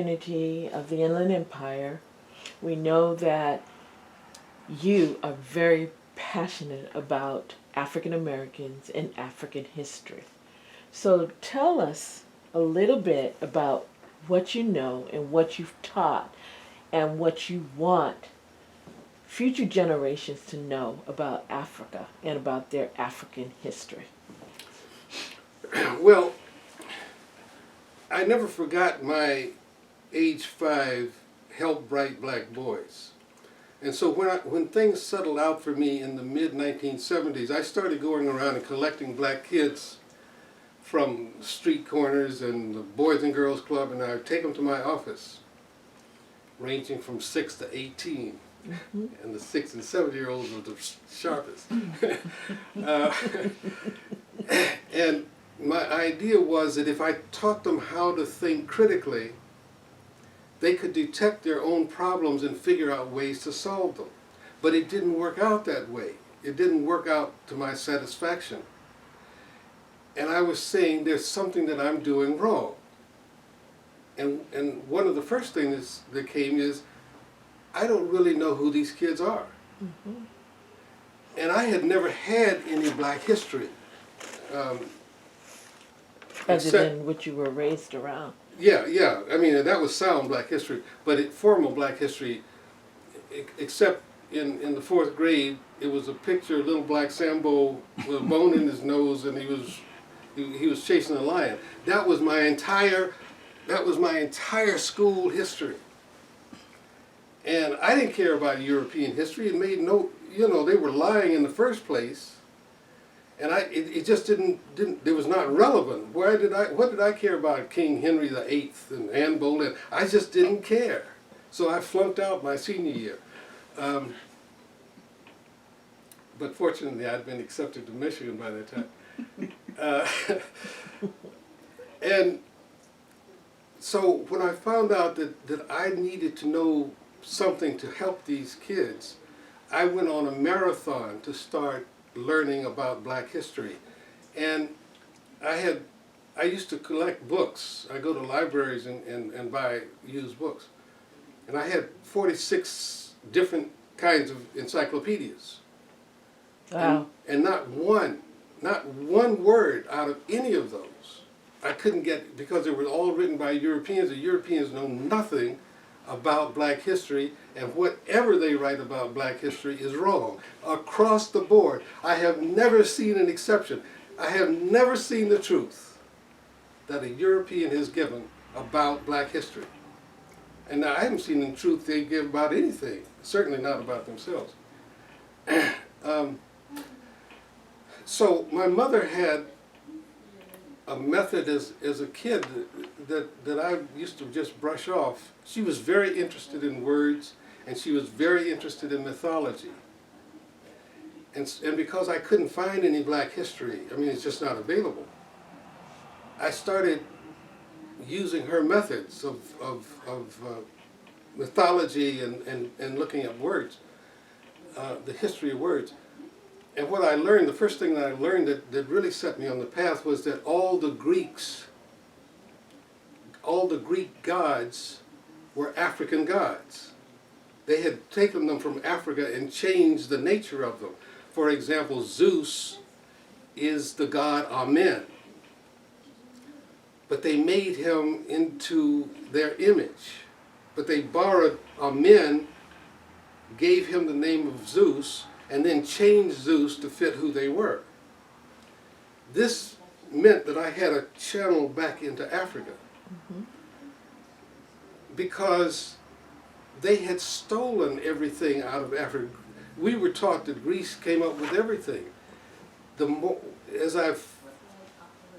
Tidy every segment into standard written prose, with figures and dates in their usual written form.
Unity of the Inland Empire. We know that you are very passionate about African Americans and African history. So tell us a little bit about what you know and what you've taught and what you want future generations to know about Africa and about their African history. Well, I never forgot my age 5 Help Bright Black Boys. And so when things settled out for me in the mid-1970s, I started going around and collecting black kids from street corners and the Boys and Girls Club, and I would take them to my office, ranging from 6 to 18. Mm-hmm. And the 6 and 7-year-olds were the sharpest. And my idea was that if I taught them how to think critically, they could detect their own problems and figure out ways to solve them. But it didn't work out that way. It didn't work out to my satisfaction. And I was saying there's something that I'm doing wrong. And one of the first things that came is, I don't really know who these kids are. Mm-hmm. And I had never had any black history. Other than what you were raised around. Yeah. I mean, that was sound black history, but formal black history, except in the 4th grade, it was a picture of little black Sambo with a bone in his nose, and he was chasing a lion. That was my entire school history. And I didn't care about European history. It made they were lying in the first place. And it just it was not relevant. What did I care about King Henry VIII and Anne Boleyn? I just didn't care. So I flunked out my senior year. But fortunately, I'd been accepted to Michigan by that time. And so when I found out that I needed to know something to help these kids, I went on a marathon to start learning about black history. And I used to collect books. I go to libraries and buy used books. And I had 46 different kinds of encyclopedias. Wow. And not one word out of any of those I couldn't get, because they were all written by Europeans. The Europeans know nothing about black history, and whatever they write about black history is wrong. Across the board, I have never seen an exception. I have never seen the truth that a European has given about black history. And now I haven't seen the truth they give about anything, certainly not about themselves. So my mother had a method as a kid that I used to just brush off. She was very interested in words, and she was very interested in mythology. And because I couldn't find any black history, I mean, it's just not available, I started using her methods of mythology and looking at words, the history of words. And what I learned, the first thing that I learned that really set me on the path was that all the Greek gods were African gods. They had taken them from Africa and changed the nature of them. For example, Zeus is the god Amen. But they made him into their image. But they borrowed Amen, gave him the name of Zeus, and then changed Zeus to fit who they were. This meant that I had a channel back into Africa. Mm-hmm. Because they had stolen everything out of Africa. We were taught that Greece came up with everything. As I've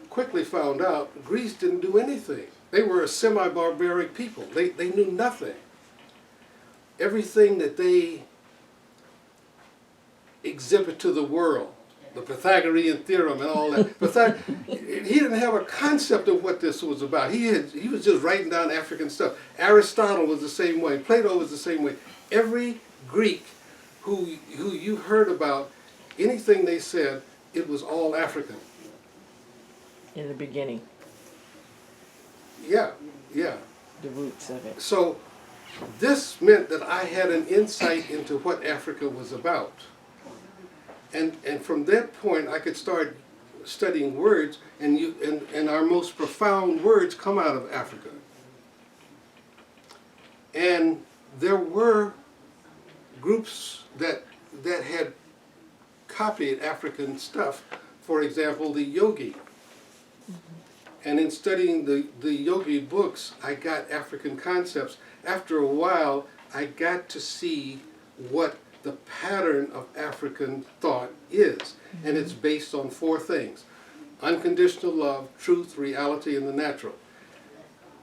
quickly found out, Greece didn't do anything. They were a semi-barbaric people. They knew nothing. Everything that they exhibit to the world, the Pythagorean theorem and all that. He didn't have a concept of what this was about. He was just writing down African stuff. Aristotle was the same way. Plato was the same way. Every Greek who you heard about, anything they said, it was all African. In the beginning. Yeah. the roots of it. So this meant that I had an insight into what Africa was about. And from that point, I could start studying words, and our most profound words come out of Africa. And there were groups that had copied African stuff. For example, the yogi. And in studying the yogi books, I got African concepts. After a while, I got to see what the pattern of African thought is. And it's based on 4 things: unconditional love, truth, reality, and the natural.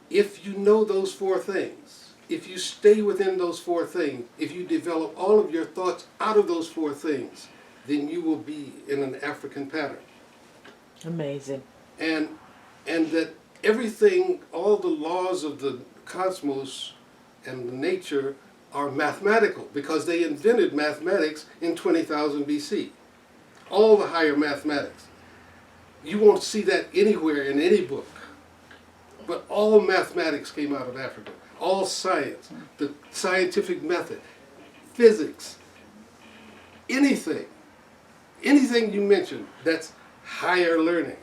If you know those 4 things, if you stay within those 4 things, if you develop all of your thoughts out of those 4 things, then you will be in an African pattern. Amazing. And that everything, all the laws of the cosmos and nature are mathematical, because they invented mathematics in 20,000 BC. All the higher mathematics. You won't see that anywhere in any book. But all mathematics came out of Africa. All science, the scientific method, physics, anything you mention that's higher learning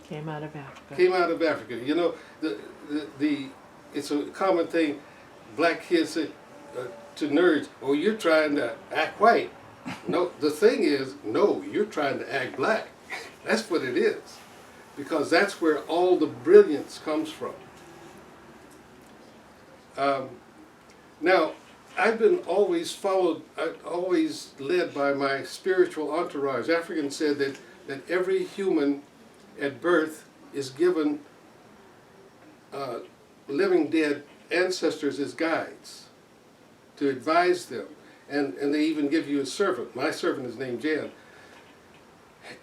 Came out of Africa. came out of Africa. You know, it's a common thing. Black kids say to nerds, "Oh, you're trying to act white." No, the thing is, no, you're trying to act black. That's what it is, because that's where all the brilliance comes from. Now, I've been always led by my spiritual entourage. Africans said that every human at birth is given living dead ancestors as guides to advise them. And they even give you a servant. My servant is named Jan.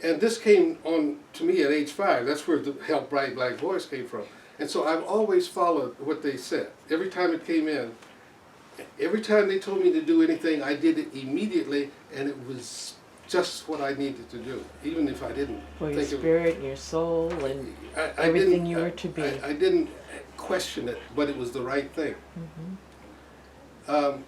And this came on to me at age 5. That's where the Help Bright Black Voice came from. And so I've always followed what they said. Every time it came in, every time they told me to do anything, I did it immediately, and it was just what I needed to do, even if I didn't For your think it. spirit, your soul, and I everything didn't- you were to be. I didn't question it, but it was the right thing. I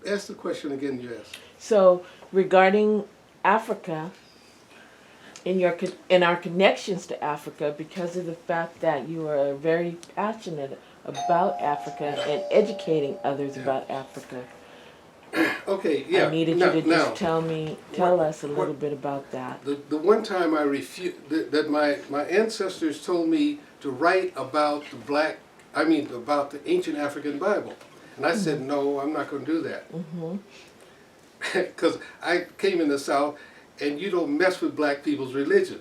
asked the question again you asked. So, regarding Africa, in our connections to Africa, because of the fact that you are very passionate about Africa and educating others about Africa, Okay, yeah. I needed now, you to now, just tell us a little bit about that. The one time I refused, that my ancestors told me to write about about the ancient African Bible. And I said, no, I'm not going to do that. Because I came in the South, and you don't mess with black people's religion.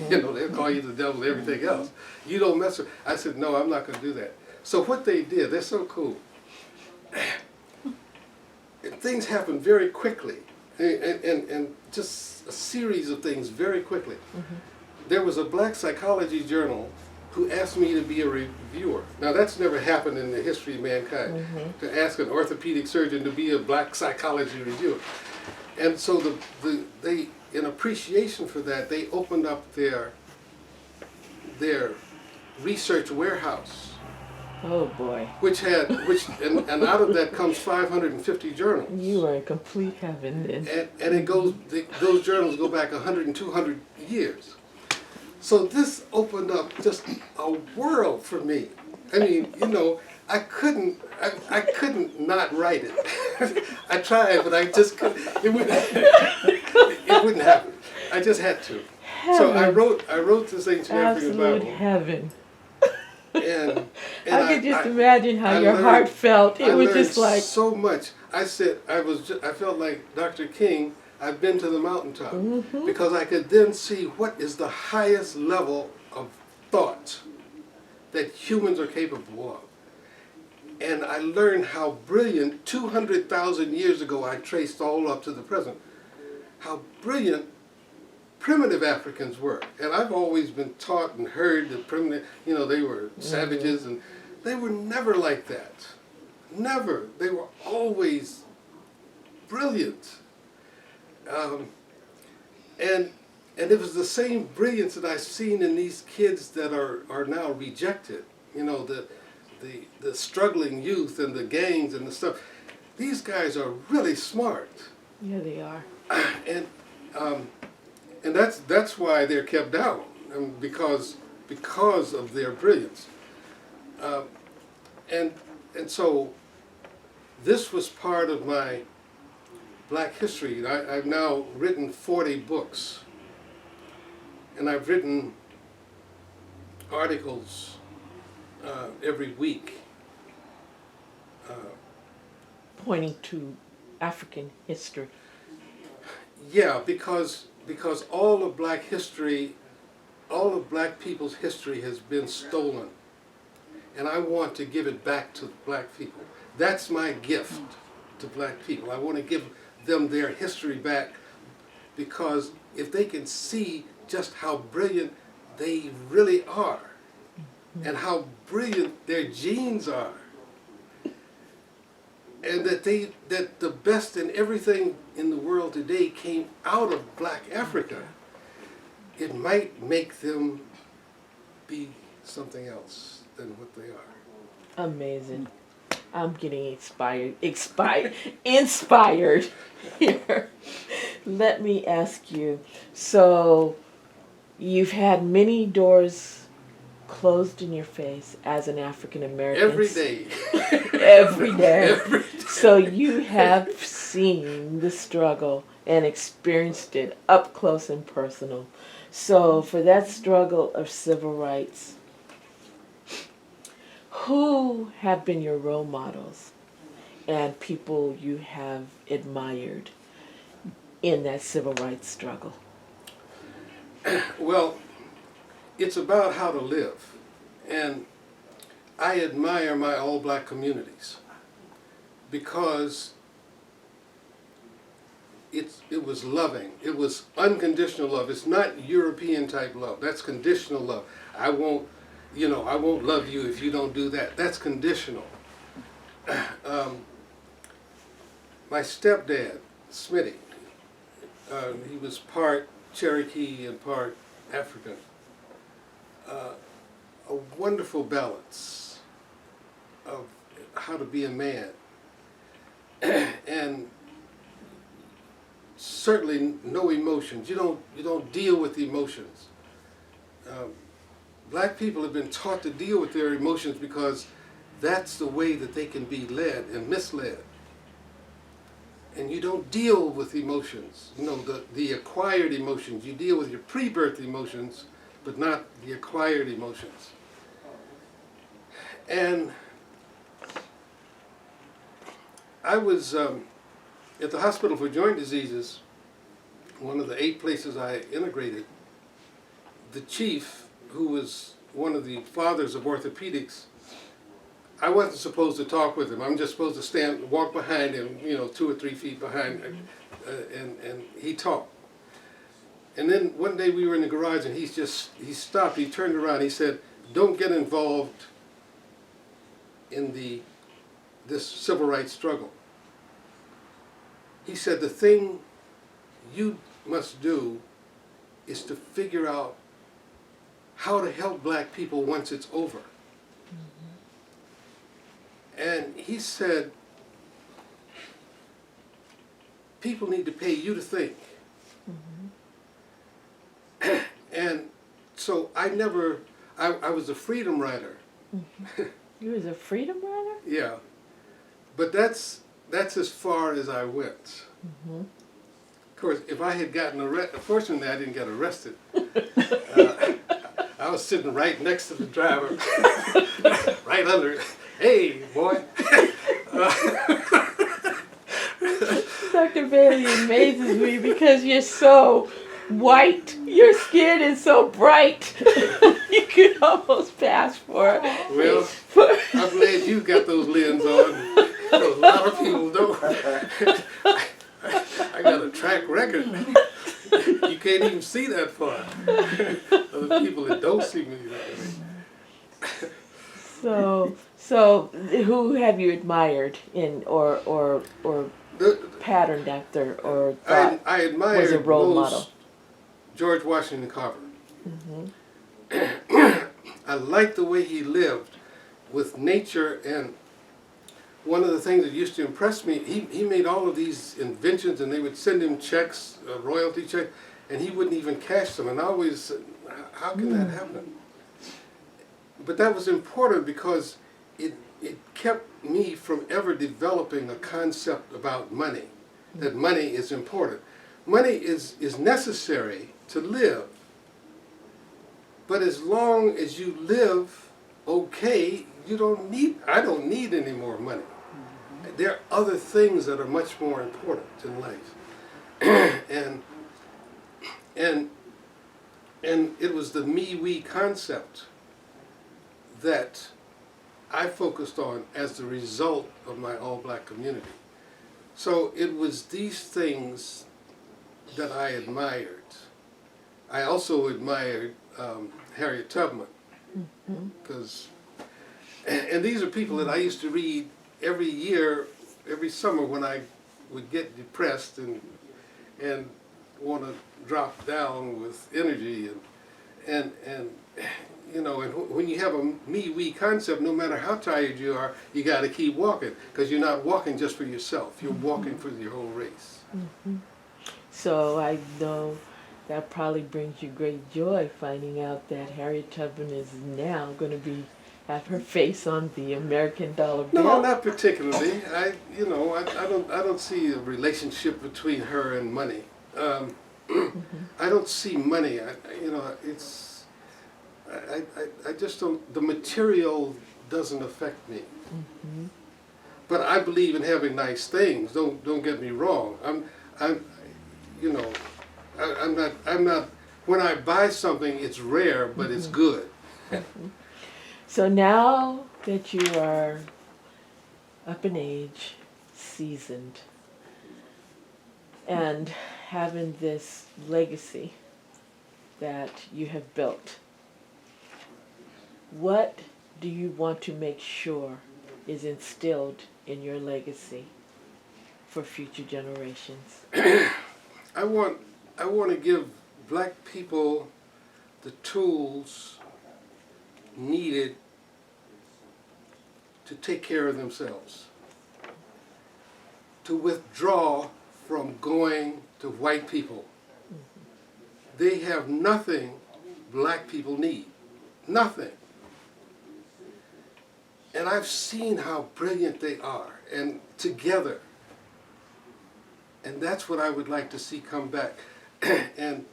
You know, they'll call you the devil and everything else. You don't mess with. I said, no, I'm not going to do that. So what they did, they're so cool. Things happened very quickly, and just a series of things very quickly. There was a black psychology journal who asked me to be a reviewer. Now that's never happened in the history of mankind, to ask an orthopedic surgeon to be a black psychology reviewer. And so they, in appreciation for that, they opened up their research warehouse. Oh boy. And out of that comes 550 journals. You are in complete heaven then. And those journals go back 100 and 200 years. So this opened up just a world for me. I mean, you know, I couldn't not write it. I tried, but I just couldn't. It wouldn't happen. I just had to. Heaven. So I wrote this ancient African Absolute Bible. heaven. And I could just imagine how your heart felt. It was just like so much. I said I felt like Dr. King. I've been to the mountaintop, because I could then see what is the highest level of thought that humans are capable of. And I learned how brilliant 200,000 years ago, I traced all up to the present, how brilliant primitive Africans were. And I've always been taught and heard that primitive, you know, they were savages, and they were never like that. Never. They were always brilliant. Um, and it was the same brilliance that I've seen in these kids that are now rejected. You know, the struggling youth and the gangs and the stuff. These guys are really smart. Yeah, they are. And um, and that's why they're kept down, because of their brilliance. Um, and so this was part of my Black history. I've now written 40 books, and I've written articles every week. Pointing to African history. Yeah, because all of Black history, all of Black people's history has been stolen, and I want to give it back to Black people. That's my gift to Black people. I want to give them their history back, because if they can see just how brilliant they really are, and how brilliant their genes are, and that the best in everything in the world today came out of Black Africa, it might make them be something else than what they are. Amazing. I'm getting inspired here. Let me ask you, so you've had many doors closed in your face as an African American. Every day. Every day. Every day. So you have seen the struggle and experienced it up close and personal. So for that struggle of civil rights, who have been your role models and people you have admired in that civil rights struggle? Well, it's about how to live. And I admire my all Black communities, because it was loving. It was unconditional love. It's not European type love. That's conditional love. I won't love you if you don't do that. That's conditional. My stepdad, Smitty, he was part Cherokee and part African. A wonderful balance of how to be a man. And certainly no emotions. You don't deal with emotions. Black people have been taught to deal with their emotions because that's the way that they can be led and misled. And you don't deal with emotions, the acquired emotions. You deal with your pre-birth emotions, but not the acquired emotions. And I was at the Hospital for Joint Diseases, one of the 8 places I integrated. The chief, who was one of the fathers of orthopedics, I wasn't supposed to talk with him. I'm just supposed to walk behind him, 2 or 3 feet behind, and he talked. And then one day we were in the garage, and he stopped. He turned around. He said, "Don't get involved in this civil rights struggle." He said, "The thing you must do is to figure out how to help Black people once it's over." And he said, "People need to pay you to think." And so I was a freedom rider. You was a freedom rider? Yeah. But that's as far as I went. Of course, if I had gotten arrested, fortunately I didn't get arrested. I was sitting right next to the driver, right under it. "Hey, boy." Dr. Bailey amazes me because you're so white. Your skin is so bright. You could almost pass for. Well, I'm glad you got those lenses on. A lot of people don't. I got a track record. You can't even see that far. Other people that don't see me that way. So who have you admired in or patterned after or thought I was a admired role most model? George Washington Carver. Hmm. I liked the way he lived with nature, and one of the things that used to impress me, he made all of these inventions, and they would send him checks, royalty checks, and he wouldn't even cash them. And I always said, how can that happen? But that was important because it kept me from ever developing a concept about money, that money is important. Money is necessary to live, but as long as you live okay, I don't need any more money. There are other things that are much more important in life. and and and it was the me-we concept that I focused on as the result of my all-black community. So it was these things that I admired. I also admired Harriet Tubman, because, and these are people that I used to read every year, every summer when I would get depressed and want to drop down with energy and you know, and when you have a me-we concept, no matter how tired you are, you got to keep walking, because you're not walking just for yourself. You're walking for your whole race. So I know that probably brings you great joy finding out that Harriet Tubman is now going to have her face on the American dollar bill. No, not particularly. I don't see a relationship between her and money. I don't see money. I just don't. The material doesn't affect me. But I believe in having nice things. Don't get me wrong. I'm not. When I buy something, it's rare, but it's good. So now that you are up in age, seasoned, and having this legacy that you have built, what do you want to make sure is instilled in your legacy for future generations? I want to give black people the tools needed to take care of themselves, to withdraw from going to white people. They have nothing black people need, nothing. And I've seen how brilliant they are, and together. And that's what I would like to see come back. and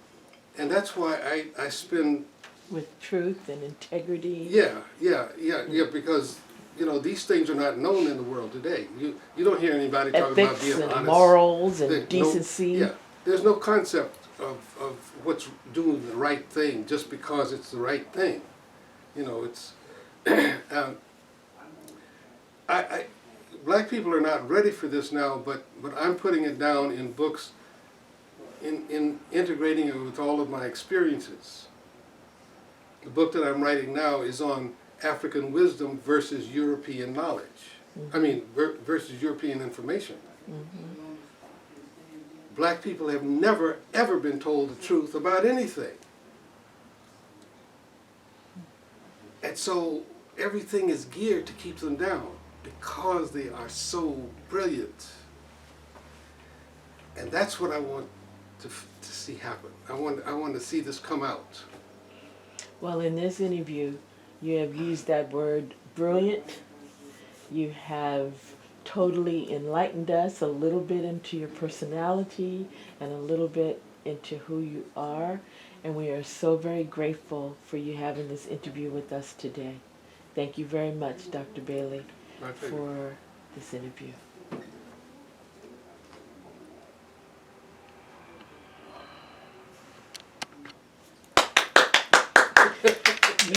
that's why I spend... With truth and integrity. Yeah, because, these things are not known in the world today. You don't hear anybody talking about being honest. Ethics and morals and decency. There's no concept of what's doing the right thing just because it's the right thing. It's... Black people are not ready for this now, but I'm putting it down in books, in integrating it with all of my experiences. The book that I'm writing now is on African wisdom versus European knowledge. Versus European information. Black people have never, ever been told the truth about anything. And so everything is geared to keep them down, because they are so brilliant. And that's what I want to see happen. I want to see this come out. Well, in this interview, you have used that word brilliant. You have totally enlightened us a little bit into your personality and a little bit into who you are. And we are so very grateful for you having this interview with us today. Thank you very much, Dr. Bailey, for this interview.